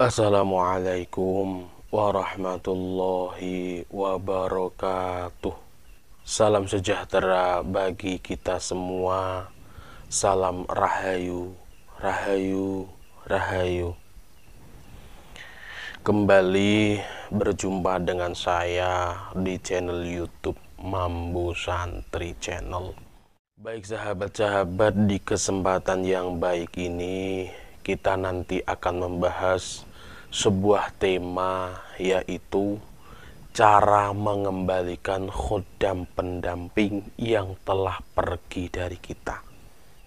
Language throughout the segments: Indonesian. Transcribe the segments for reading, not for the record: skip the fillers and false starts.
Assalamualaikum warahmatullahi wabarakatuh. Salam sejahtera bagi kita semua. Salam rahayu, rahayu, rahayu. Kembali berjumpa dengan saya di channel YouTube Mambu Santri Channel. Baik sahabat-sahabat, di kesempatan yang baik ini kita nanti akan membahas sebuah tema, yaitu cara mengembalikan khodam pendamping yang telah pergi dari kita.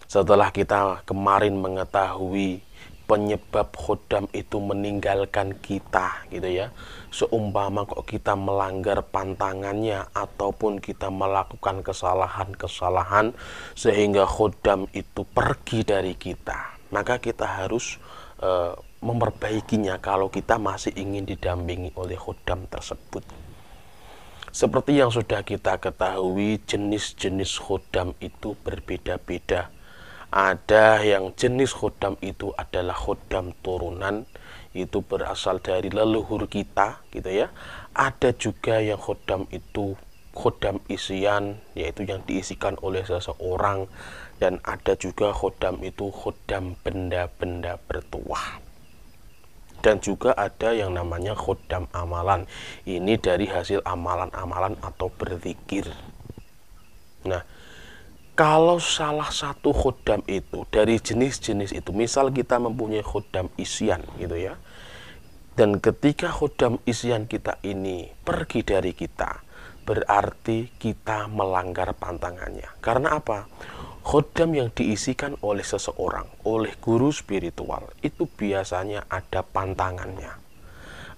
Setelah kita kemarin mengetahui penyebab khodam itu meninggalkan kita, gitu ya, seumpama kok kita melanggar pantangannya ataupun kita melakukan kesalahan-kesalahan sehingga khodam itu pergi dari kita, maka kita harus memperbaikinya kalau kita masih ingin didampingi oleh khodam tersebut. Seperti yang sudah kita ketahui, jenis-jenis khodam itu berbeda-beda. Ada yang jenis khodam itu adalah khodam turunan, itu berasal dari leluhur kita, gitu ya. Ada juga yang khodam itu khodam isian, yaitu yang diisikan oleh seseorang. Dan ada juga khodam itu khodam benda-benda bertuah. Dan juga ada yang namanya khodam amalan. Ini dari hasil amalan-amalan atau berzikir. Nah, kalau salah satu khodam itu dari jenis-jenis itu, misal kita mempunyai khodam isian, gitu ya, dan ketika khodam isian kita ini pergi dari kita, berarti kita melanggar pantangannya. Karena apa? Khodam yang diisikan oleh seseorang, oleh guru spiritual, itu biasanya ada pantangannya.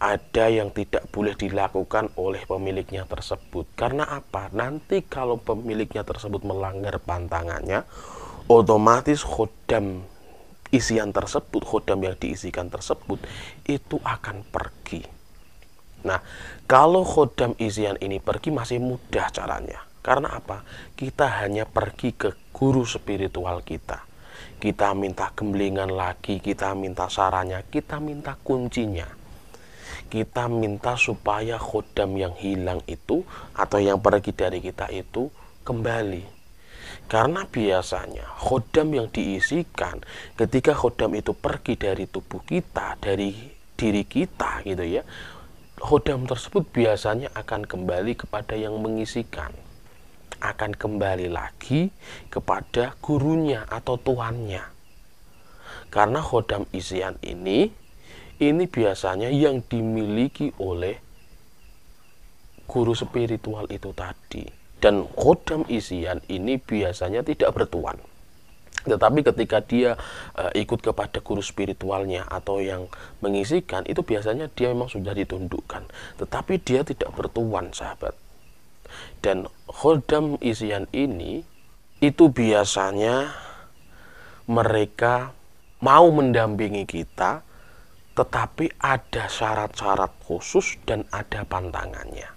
Ada yang tidak boleh dilakukan oleh pemiliknya tersebut. Karena apa? Nanti kalau pemiliknya tersebut melanggar pantangannya, otomatis khodam isian tersebut, khodam yang diisikan tersebut, itu akan pergi. Nah, kalau khodam isian ini pergi masih mudah caranya. Karena apa? Kita hanya pergi ke guru spiritual kita. Kita minta gemblengan lagi, kita minta sarannya, kita minta kuncinya. Kita minta supaya khodam yang hilang itu atau yang pergi dari kita itu kembali. Karena biasanya khodam yang diisikan, ketika khodam itu pergi dari tubuh kita, dari diri kita, gitu ya, khodam tersebut biasanya akan kembali kepada yang mengisikan, akan kembali lagi kepada gurunya atau tuannya. Karena khodam isian ini biasanya yang dimiliki oleh guru spiritual itu tadi. Dan khodam isian ini biasanya tidak bertuan. Tetapi ketika dia ikut kepada guru spiritualnya atau yang mengisikan, itu biasanya dia memang sudah ditundukkan. Tetapi dia tidak bertuan, sahabat. Dan khodam isian ini itu biasanya mereka mau mendampingi kita, tetapi ada syarat-syarat khusus dan ada pantangannya.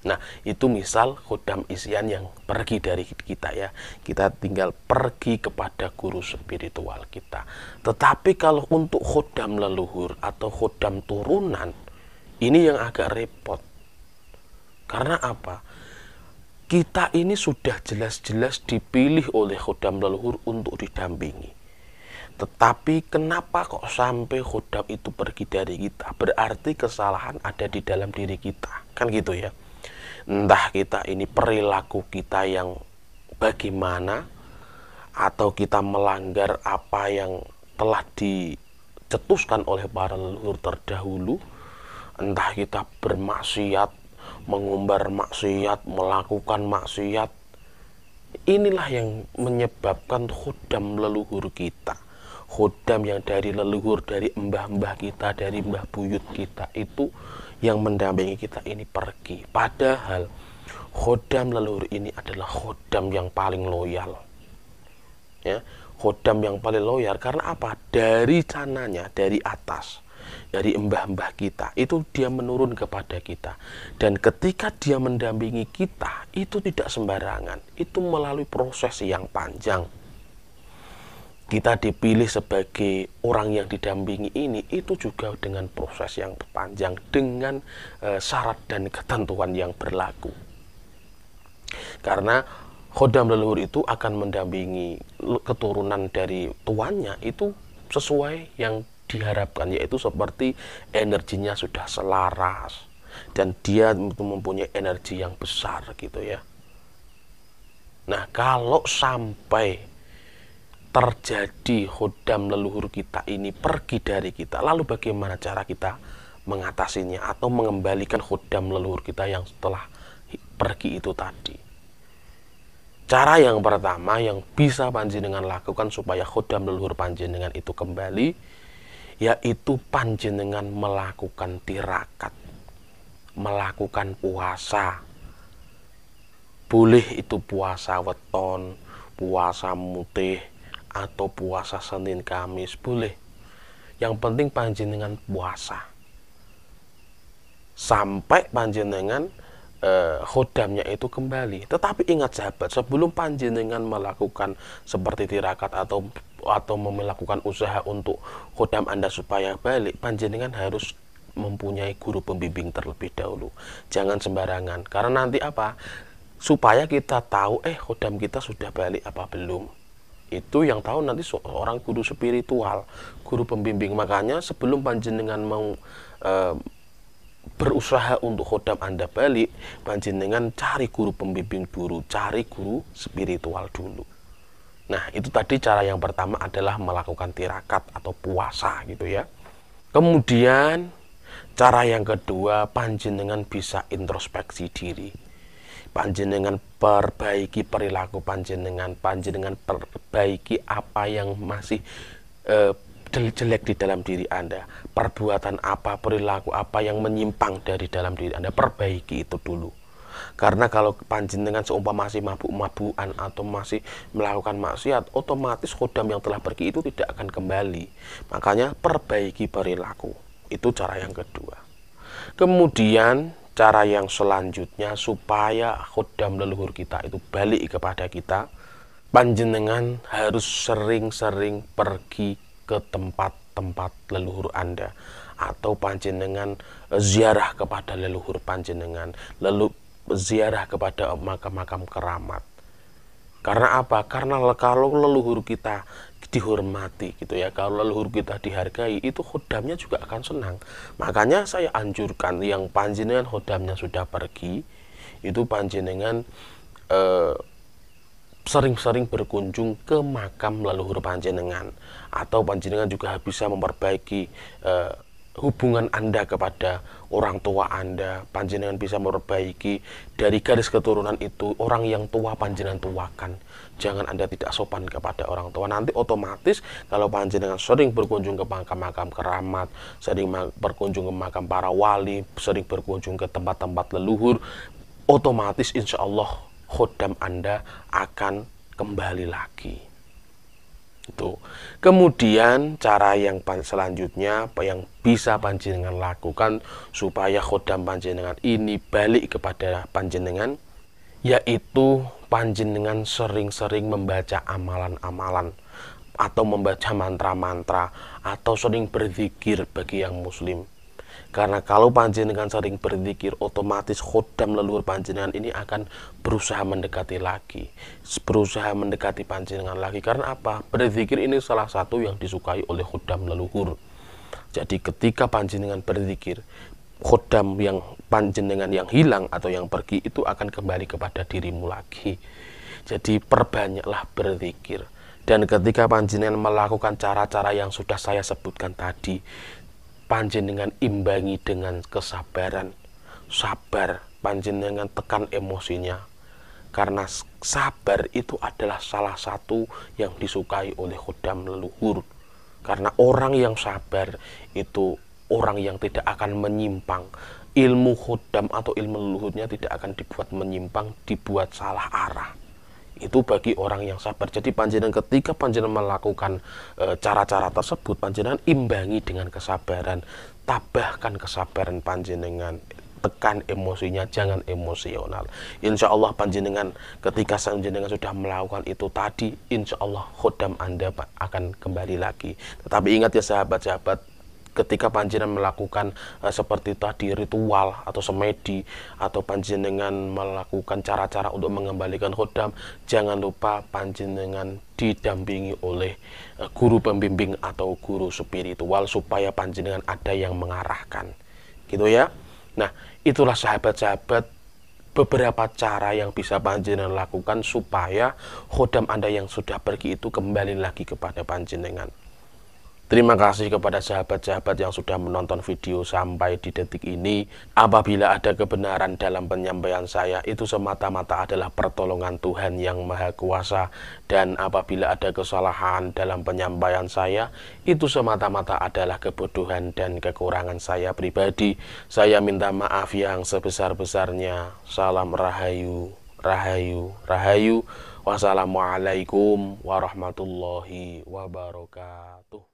Nah, itu misal khodam isian yang pergi dari kita, ya. Kita tinggal pergi kepada guru spiritual kita. Tetapi kalau untuk khodam leluhur atau khodam turunan, ini yang agak repot. Karena apa? Kita ini sudah jelas-jelas dipilih oleh khodam leluhur untuk didampingi. Tetapi kenapa kok sampai khodam itu pergi dari kita? Berarti kesalahan ada di dalam diri kita. Kan gitu ya. Entah kita ini perilaku kita yang bagaimana, atau kita melanggar apa yang telah dicetuskan oleh para leluhur terdahulu. Entah kita bermaksiat, mengumbar maksiat, melakukan maksiat. Inilah yang menyebabkan khodam leluhur kita, khodam yang dari leluhur, dari mbah-mbah kita, dari mbah buyut kita itu yang mendampingi kita ini pergi. Padahal khodam leluhur ini adalah khodam yang paling loyal, ya. Khodam yang paling loyal karena apa? Dari sananya, dari atas, dari mbah-mbah kita, itu dia menurun kepada kita. Dan ketika dia mendampingi kita, itu tidak sembarangan, itu melalui proses yang panjang. kita dipilih sebagai orang yang didampingi ini, itu juga dengan proses yang panjang, dengan syarat dan ketentuan yang berlaku. Karena khodam leluhur itu akan mendampingi keturunan dari tuannya itu sesuai yang diharapkan, yaitu seperti energinya sudah selaras dan dia mempunyai energi yang besar gitu ya. Nah, kalau sampai terjadi khodam leluhur kita ini pergi dari kita, lalu bagaimana cara kita mengatasinya atau mengembalikan khodam leluhur kita yang setelah pergi itu tadi? Cara yang pertama yang bisa panjenengan lakukan supaya khodam leluhur panjenengan itu kembali, yaitu panjenengan melakukan tirakat, melakukan puasa. Boleh itu puasa weton, puasa mutih, atau puasa Senin Kamis, boleh. Yang penting panjenengan puasa sampai panjenengan khodamnya itu kembali. Tetapi ingat sahabat, sebelum panjenengan melakukan seperti tirakat atau melakukan usaha untuk khodam Anda supaya balik, panjenengan harus mempunyai guru pembimbing terlebih dahulu. Jangan sembarangan, karena nanti apa? Supaya kita tahu khodam kita sudah balik apa belum. Itu yang tahu nanti seorang guru spiritual, guru pembimbing. Makanya sebelum panjenengan mau berusaha untuk khodam Anda balik, panjenengan cari guru pembimbing dulu, cari guru spiritual dulu. Nah, itu tadi cara yang pertama adalah melakukan tirakat atau puasa gitu ya. Kemudian cara yang kedua, panjenengan bisa introspeksi diri. Panjenengan perbaiki perilaku panjenengan perbaiki apa yang masih jelek di dalam diri Anda, perbuatan apa, perilaku apa yang menyimpang dari dalam diri Anda, perbaiki itu dulu. Karena kalau panjenengan seumpama masih mabuk-mabukan atau masih melakukan maksiat, otomatis khodam yang telah pergi itu tidak akan kembali. Makanya perbaiki perilaku, itu cara yang kedua. Kemudian cara yang selanjutnya supaya khodam leluhur kita itu balik kepada kita, panjenengan harus sering-sering pergi ke tempat-tempat leluhur Anda, atau panjenengan ziarah kepada leluhur panjenengan, lalu ziarah kepada makam-makam keramat. Karena apa? Karena kalau leluhur kita dihormati gitu ya, kalau leluhur kita dihargai, itu khodamnya juga akan senang. Makanya saya anjurkan yang panjenengan khodamnya sudah pergi, itu panjenengan sering-sering berkunjung ke makam leluhur panjenengan, atau panjenengan juga bisa memperbaiki hubungan Anda kepada orang tua Anda. Panjenengan bisa memperbaiki dari garis keturunan itu, orang yang tua panjenengan tuakan. Jangan Anda tidak sopan kepada orang tua. Nanti otomatis kalau panjenengan sering berkunjung ke makam-makam keramat, sering berkunjung ke makam para wali, sering berkunjung ke tempat-tempat leluhur, otomatis insya Allah khodam Anda akan kembali lagi. Itu. Kemudian cara yang selanjutnya apa yang bisa panjenengan lakukan supaya khodam panjenengan ini balik kepada panjenengan, yaitu panjenengan sering-sering membaca amalan-amalan atau membaca mantra-mantra atau sering berzikir bagi yang muslim. Karena kalau panjenengan sering berzikir, otomatis khodam leluhur panjenengan ini akan berusaha mendekati lagi, berusaha mendekati panjenengan lagi. Karena apa? Berzikir ini salah satu yang disukai oleh khodam leluhur. Jadi ketika panjenengan berzikir, khodam yang panjenengan yang hilang atau yang pergi itu akan kembali kepada dirimu lagi. Jadi perbanyaklah berzikir. Dan ketika panjenengan melakukan cara-cara yang sudah saya sebutkan tadi, panjenengan imbangi dengan kesabaran. Sabar, panjenengan tekan emosinya. Karena sabar itu adalah salah satu yang disukai oleh khodam leluhur. Karena orang yang sabar itu orang yang tidak akan menyimpang. Ilmu khodam atau ilmu leluhurnya tidak akan dibuat menyimpang, dibuat salah arah. Itu bagi orang yang sabar. Jadi panjenengan ketika panjenengan melakukan cara-cara tersebut, panjenengan imbangi dengan kesabaran, tambahkan kesabaran panjenengan, tekan emosinya, jangan emosional. Insya Allah panjenengan ketika panjenengan sudah melakukan itu tadi, insya Allah khodam Anda akan kembali lagi. Tetapi ingat ya sahabat-sahabat, ketika panjenengan melakukan seperti tadi ritual atau semedi, atau panjenengan melakukan cara-cara untuk mengembalikan khodam, jangan lupa panjenengan didampingi oleh guru pembimbing atau guru spiritual supaya panjenengan ada yang mengarahkan, gitu ya. Nah, itulah sahabat-sahabat beberapa cara yang bisa panjenengan lakukan supaya khodam Anda yang sudah pergi itu kembali lagi kepada panjenengan. Terima kasih kepada sahabat-sahabat yang sudah menonton video sampai di detik ini. Apabila ada kebenaran dalam penyampaian saya, itu semata-mata adalah pertolongan Tuhan yang Maha Kuasa. Dan apabila ada kesalahan dalam penyampaian saya, itu semata-mata adalah kebodohan dan kekurangan saya pribadi. Saya minta maaf yang sebesar-besarnya. Salam Rahayu, Rahayu, Rahayu. Wassalamualaikum warahmatullahi wabarakatuh.